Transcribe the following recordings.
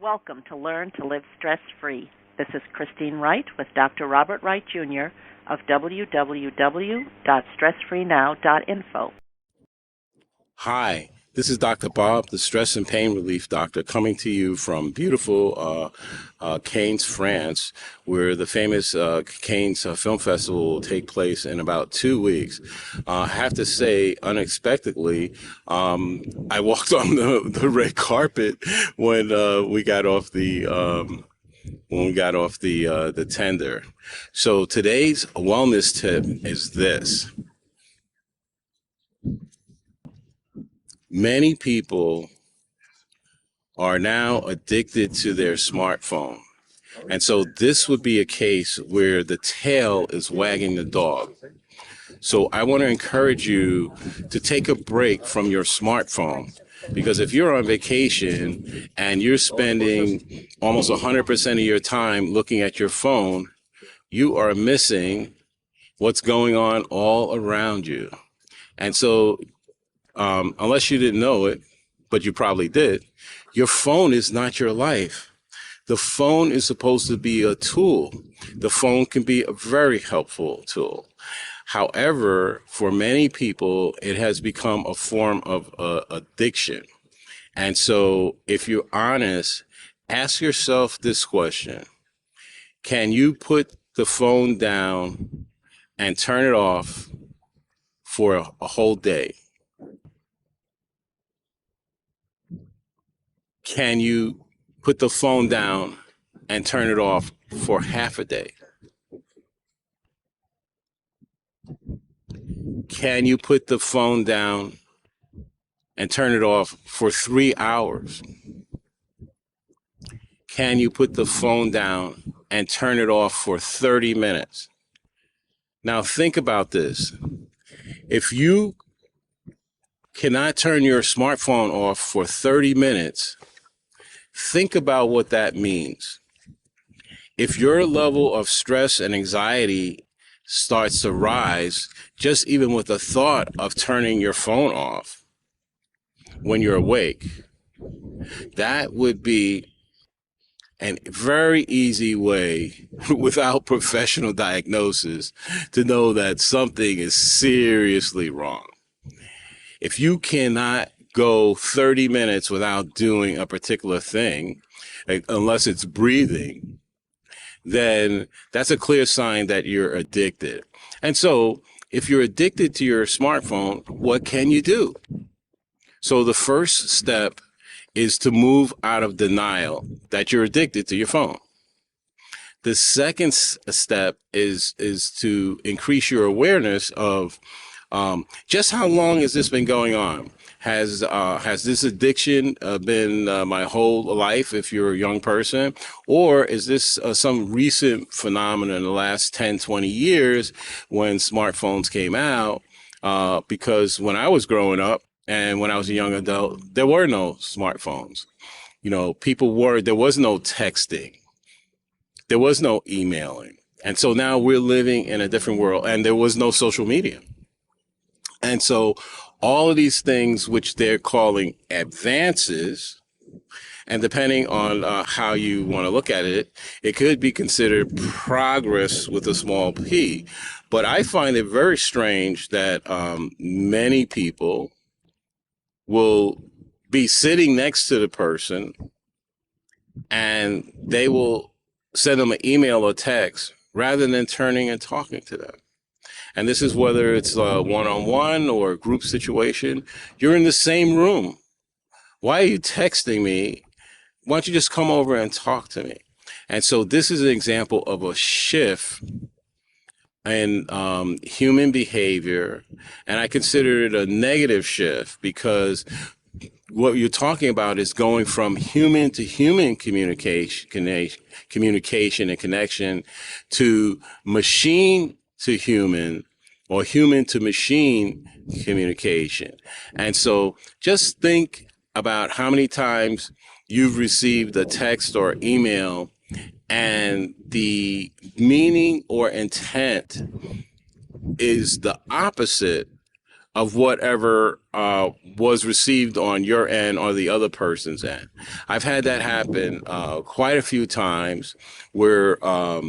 Welcome to Learn to Live Stress-Free. This is Christine Wright with Dr. Robert Wright Jr. of www.stressfreenow.info. Hi, this is Dr. Bob, the stress and pain relief doctor, coming to you from beautiful Cannes, France, where the famous Cannes Film Festival will take place in about 2 weeks. I have to say, unexpectedly, I walked on the red carpet when we got off the tender. So today's wellness tip is this. Many people are now addicted to their smartphone. And so this would be a case where the tail is wagging the dog. So I want to encourage you to take a break from your smartphone, because if you're on vacation and you're spending almost 100% of your time looking at your phone, you are missing what's going on all around you. And so unless you didn't know it, but you probably did, your phone is not your life. The phone is supposed to be a tool. The phone can be a very helpful tool. However, for many people, it has become a form of addiction. And so if you're honest, ask yourself this question. Can you put the phone down and turn it off for a whole day? Can you put the phone down and turn it off for half a day? Can you put the phone down and turn it off for 3 hours? Can you put the phone down and turn it off for 30 minutes? Now think about this. If you cannot turn your smartphone off for 30 minutes, think about what that means. If your level of stress and anxiety starts to rise, just even with the thought of turning your phone off when you're awake, that would be a very easy way, without professional diagnosis, to know that something is seriously wrong. If you cannot go 30 minutes without doing a particular thing, unless it's breathing, then that's a clear sign that you're addicted. And so if you're addicted to your smartphone, what can you do? So the first step is to move out of denial that you're addicted to your phone. The second step is to increase your awareness of just how long has this been going on? Has this addiction been my whole life if you're a young person? Or is this some recent phenomenon in the last 10, 20 years when smartphones came out? Because when I was growing up and when I was a young adult, there were no smartphones. You know, there was no texting. There was no emailing. And so now we're living in a different world, and there was no social media. And so all of these things, which they're calling advances, and depending on how you want to look at it, it could be considered progress with a small p. But I find it very strange that many people will be sitting next to the person and they will send them an email or text rather than turning and talking to them. And this is whether it's a one-on-one or a group situation. You're in the same room. Why are you texting me? Why don't you just come over and talk to me? And so this is an example of a shift in human behavior. And I consider it a negative shift, because what you're talking about is going from human to human communication and connection to machine to human, or human to machine communication. And so just think about how many times you've received a text or email and the meaning or intent is the opposite of whatever was received on your end or the other person's end. I've had that happen quite a few times where I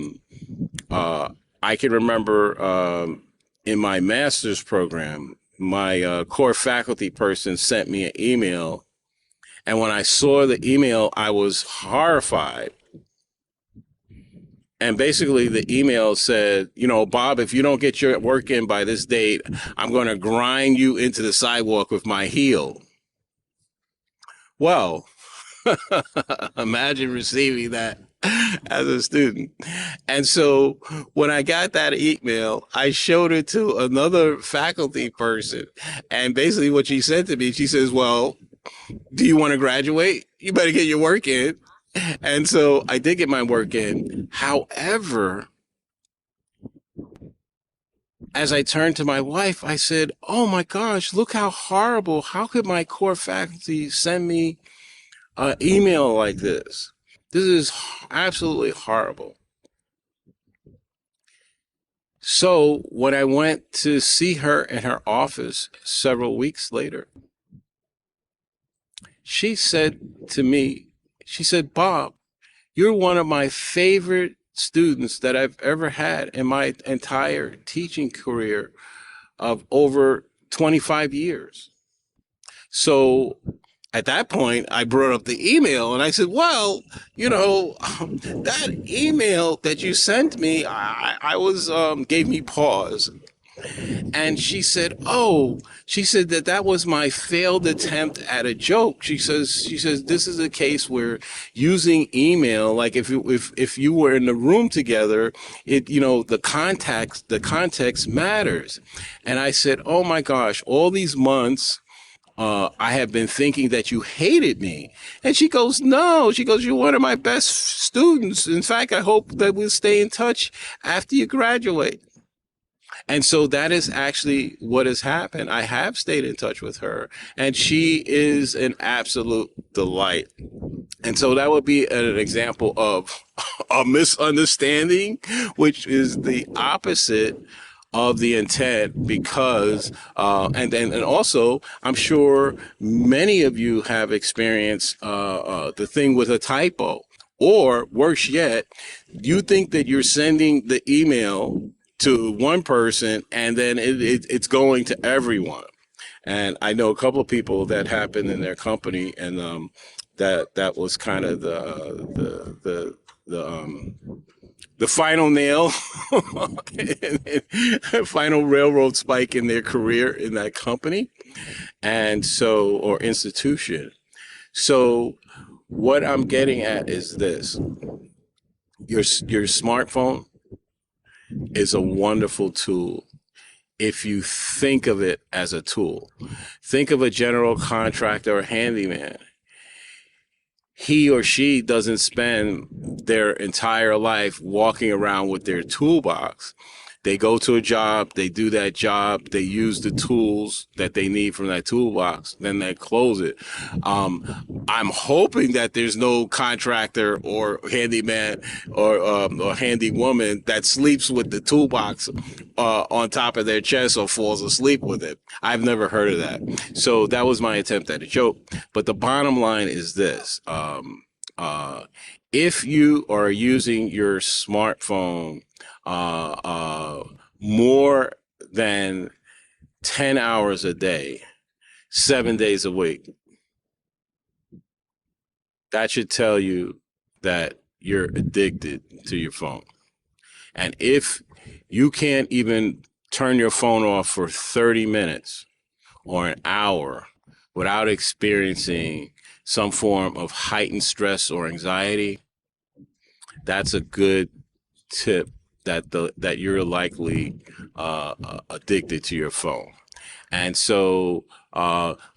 can remember in my master's program, my core faculty person sent me an email. And when I saw the email, I was horrified. And basically, the email said, you know, Bob, if you don't get your work in by this date, I'm going to grind you into the sidewalk with my heel. Well, imagine receiving that as a student. And so when I got that email, I showed it to another faculty person. And basically, what she said to me, she says, well, do you want to graduate? You better get your work in. And so I did get my work in. However, as I turned to my wife, I said, oh my gosh, look how horrible. How could my core faculty send me an email like this? This is absolutely horrible. So when I went to see her in her office several weeks later, she said to me, she said, Bob, you're one of my favorite students that I've ever had in my entire teaching career of over 25 years. So at that point, I brought up the email and I said, well, you know, that email that you sent me, I was, gave me pause. And she said, oh, she said that was my failed attempt at a joke. She says, this is a case where using email, like if you were in the room together, it, you know, the context matters. And I said, oh my gosh, all these months, I have been thinking that you hated me. And she goes, no, she goes, you're one of my best students. In fact, I hope that we'll stay in touch after you graduate. And so that is actually what has happened. I have stayed in touch with her, and she is an absolute delight. And so that would be an example of a misunderstanding, which is the opposite of the intent, because and also I'm sure many of you have experienced the thing with a typo, or worse yet, you think that you're sending the email to one person and then it's going to everyone. And I know a couple of people that happened in their company, and that was kind of the final nail, final railroad spike in their career in that company, and so, or institution. So what I'm getting at is this: your smartphone is a wonderful tool if you think of it as a tool. Think of a general contractor or handyman. He or she doesn't spend their entire life walking around with their toolbox. They go to a job, they do that job, they use the tools that they need from that toolbox, then they close it. I'm hoping that there's no contractor or handyman or handy woman that sleeps with the toolbox on top of their chest or falls asleep with it. I've never heard of that. So that was my attempt at a joke. But the bottom line is this. If you are using your smartphone more than 10 hours a day, 7 days a week, that should tell you that you're addicted to your phone. And if you can't even turn your phone off for 30 minutes or an hour without experiencing some form of heightened stress or anxiety, that's a good tip that you're likely addicted to your phone. And so,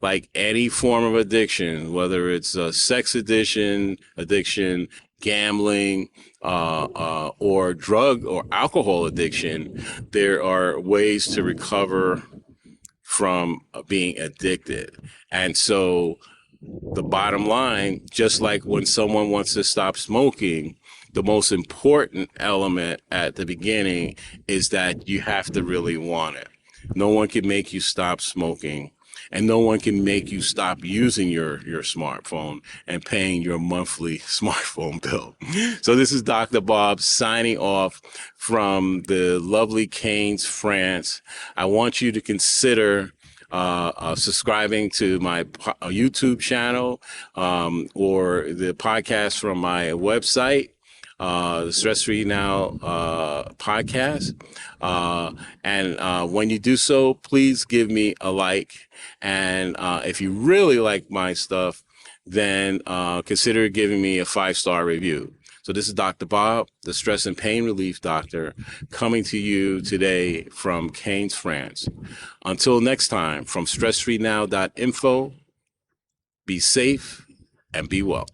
like any form of addiction, whether it's a sex addiction, gambling, or drug or alcohol addiction, there are ways to recover from being addicted. And so the bottom line, just like when someone wants to stop smoking, the most important element at the beginning is that you have to really want it. No one can make you stop smoking, and no one can make you stop using your smartphone and paying your monthly smartphone bill. So this is Dr. Bob signing off from the lovely Cannes, France. I want you to consider subscribing to my YouTube channel or the podcast from my website, the Stress Free Now podcast. And when you do so, please give me a like. And if you really like my stuff, then consider giving me a 5-star review. So this is Dr. Bob, the stress and pain relief doctor, coming to you today from Cannes, France. Until next time, from stressfreenow.info, be safe and be well.